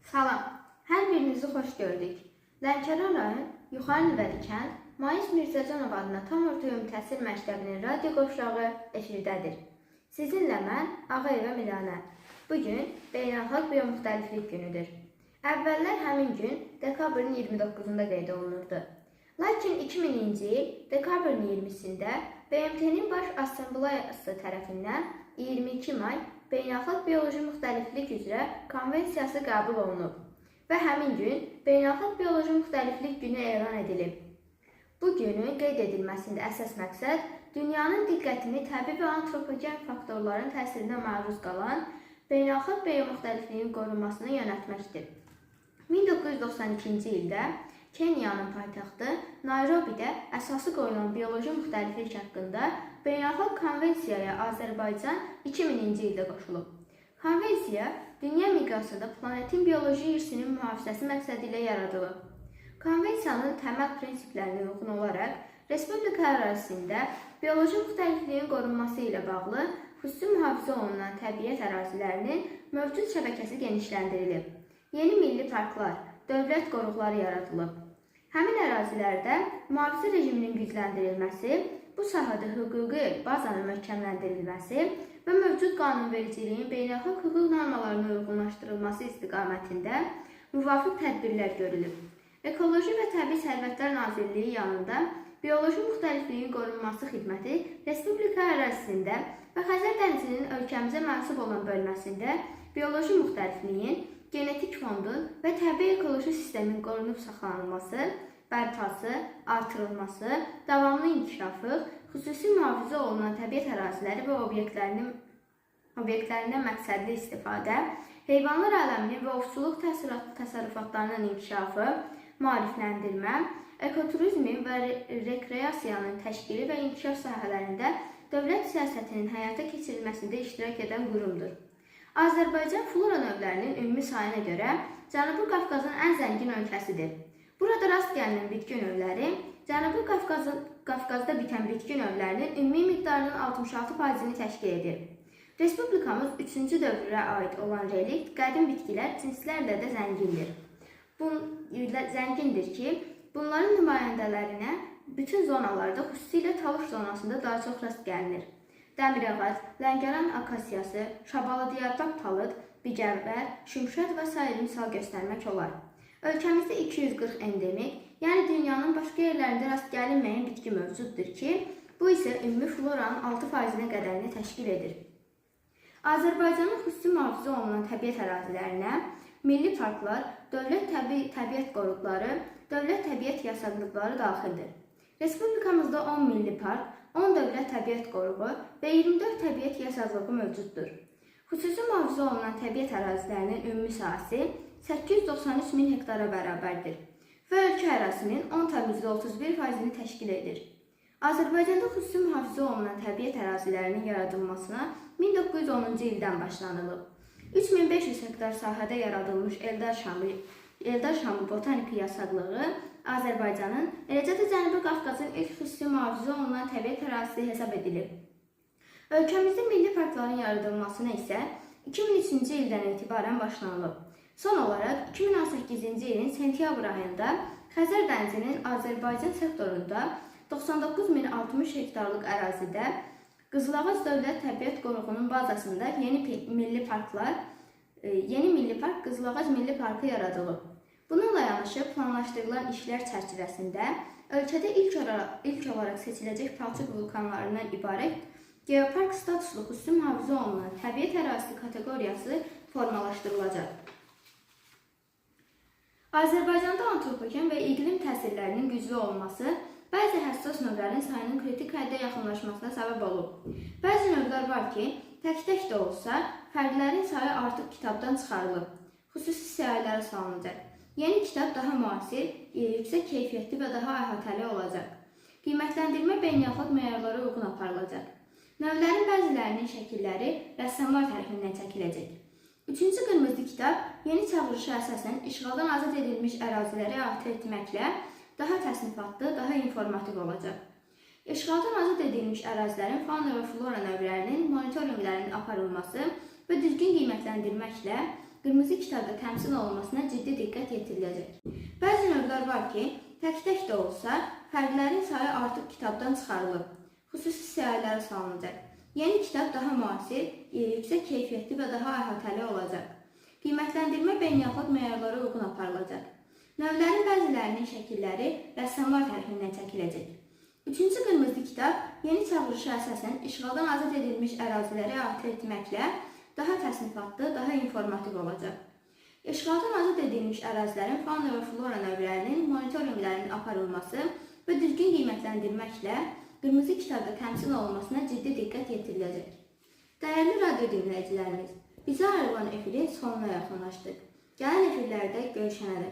Salam, hər birinizi xoş gördük. Lənkəran rayon Yuxarı Nüvədi kənd Mais Mirzəcanov adına tam orta ümumi təhsil məktəbinin radio qovşağı efirdədir. Sizinlə mən Ağayeva Milanə. Bugün Beynəlxalq Biomuxtəliflik günüdür. Əvvəllər həmin gün dekabrın 29-da qeyd olunurdu. Lakin 2000-ci il dekabrın 20-sində BMT-nin Baş Assambleyası tərəfindən 22 may Beynəlxalq Bioloji Müxtəliflik üzrə konvensiyası qəbul olunub və həmin gün Beynəlxalq Bioloji Müxtəliflik günü elan edilib. Bu günün qeyd edilməsində əsas məqsəd dünyanın diqqətini təbii və antropogen faktorların təsirinə məruz qalan beynəlxalq biomüxtəlifliyin qorunmasına yönəltməkdir. 1992-ci ildə Kenyanın paytaxtı Nairobidə əsası qoyulan bioloji müxtəliflik haqqında beynəlxalq konvensiyaya Azərbaycan 2000-ci ildə qoşulub. Konvensiya dünya miqyasında planetin bioloji irsinin mühafizəsi məqsədi ilə yaradılıb. Konvensiyanın təməl prinsiplərinə uyğun olaraq Respublika ərazisində bioloji müxtəlifliyin qorunması ilə bağlı xüsusi mühafizə olunan təbiət ərazilərinin mövcud şəbəkəsi genişləndirilib. Yeni milli parklar, dövlət qoruqları yaradılıb. Həmin ərazilərdə mühafizə rejiminin gücləndirilməsi, bu sahədə hüquqi bazanın möhkəmləndirilməsi və mövcud qanunvericiliyin beynəlxalq hüquq normalarına uyğunlaşdırılması istiqamətində müvafiq tədbirlər görülüb. Ekoloji və Təbii Sərvətlər Nazirliyi yanında bioloji müxtəlifliyin qorunması xidməti Respublika ərazisində və Xəzər dənizinin ölkəmizə mənsub olan bölməsində bioloji müxtəlifliyin, genetik fondun və təbii ekoloji sistemin qorunub saxlanılması, bərpası, artırılması, davamlı inkişafı, xüsusi mühafizə olunan təbiət əraziləri və obyektlərindən məqsədli istifadə, heyvanlar aləminin və ovçuluq təsərrüfatlarının inkişafı, maarifləndirmə, ekoturizmin və rekreasiyanın təşkili və inkişaf sahələrində dövlət siyasətinin həyata keçirilməsində iştirak edən qurumdur. Azərbaycan flora növlərinin ümumi sayına görə Cənubi Qafqazın ən zəngin ölkəsidir. Burada rast gəlinən bitki növləri Cənubi Qafqazda bitən bitki növlərinin ümumi miqdarının 66%-ni təşkil edir. Respublikamız 3-cü dövrə aid olan relikt, qədim bitkilər cinslərlə də zəngindir ki, bunların nümayəndələrinə bütün zonalarda, xüsusilə Talış zonasında daha çox rast gəlinir. Dəmir ağac, Lənkəran akasiyası, Şabalıdiyarbaq palıd, bicəvər, şümşət və s. misal göstərmək olar. Ölkəmizdə 240 endemik, yəni dünyanın başqa yerlərində rast gəlinməyən bitki mövcuddur ki, bu isə ümumi floranın 6%-nə qədərini təşkil edir. Azərbaycanın xüsusi mühafizə olunan təbiət ərazilərinə milli parklar, dövlət təbiət qoruqları, dövlət təbiət yasaqlıqları daxildir. Respublikamızda 10 milli park, 10 dövlət təbiət qoruğu və 24 təbiət yasaqlığı mövcuddur. Xüsusi mühafizə olunan təbiət ərazilərinin ümumi sahəsi 893 min hektara bərabərdir və ölkə ərazisinin 10,31%-ni təşkil edir. Azərbaycanda xüsusi mühafizə olunan təbiət ərazilərinin yaradılmasına 1910-cu ildən başlanılıb. 3500 hektar sahədə yaradılmış Eldar Şamı botaniki yasaqlığı Azərbaycanın, eləcə də Cənubi Qafqazın ilk xüsusi mühafizə olunan təbiət ərazisi hesab edilib. Ölkəmizdə milli parkların yaradılmasına isə 2003-cü ildən etibarən başlanılıb. Son olaraq 2018-ci ilin sentyabr ayında Xəzər dənizinin Azərbaycan sektorunda 99.060 hektarlıq ərazidə Qızılağac Dövlət Təbiət Qoruğunun bazasında yeni milli park Qızılağac Milli Parkı yaradılıb. Bununla yanaşı planlaşdırılan işlər çərçivəsində ölkədə ilk olaraq seçiləcək palçıq vulkanlarından ibarət geopark statuslu xüsusi mühafizə olunan təbiət ərazisi kateqoriyası formalaşdırılacaq. Azərbaycanda antropogen və iqlim təsirlərinin güclü olması bəzi həssas növlərin sayının kritik həddə yaxınlaşmasına səbəb olub. Bəzi növlər var ki, tək-tək də olsa, fərqlərin sayı artıq kitabdan çıxarılıb, xüsusi siyahılara salınacaq. Yeni kitab daha müasir, yüksək keyfiyyətli və daha əhatəli olacaq. Qiymətləndirmə beynəlxalq meyarlara uyğun aparılacaq. Növlərin bəzilərinin şəkilləri rəssamlar tərəfindən çəkiləcək. 3-cü qırmızı kitab yeni çağırışa əsasən işğaldan azad edilmiş əraziləri əhatə etməklə daha təsnifatlı, daha informativ olacaq. İşğaldan azad edilmiş ərazilərin fauna və flora növlərinin monitorinqlərinin aparılması və düzgün qiymətləndirməklə qırmızı kitabda təmsil olunmasına ciddi diqqət yetiriləcək. Bəzi növlər var ki, tək-tək də olsa, fərqlərin sayı artıq kitabdan çıxarılıb, xüsusi siyahılara salınacaq. Yeni kitab daha müasir, yüksək keyfiyyətli və daha əhatəli olacaq. Qiymətləndirmə beynəlxalq meyarlara uyğun aparılacaq. Növlərin bəzilərinin şəkilləri rəssamlar tərəfindən çəkiləcək. Üçüncü qırmızı kitab yeni çağırışa əsasən işğaldan azad edilmiş əraziləri əhatə etməklə daha təsnifatlı, daha informativ olacaq. İşğaldan azad edilmiş ərazilərin fauna və flora növlərinin monitorinqlərinin aparılması və düzgün qiymətləndirməklə qırmızı kitabda təmsil olunmasına ciddi diqqət yetiriləcək. Dəyərli radio dinləyicilərimiz, bizə ayrılan efirin sonuna yaxınlaşdıq. Gələn efirlərdə görüşənədək.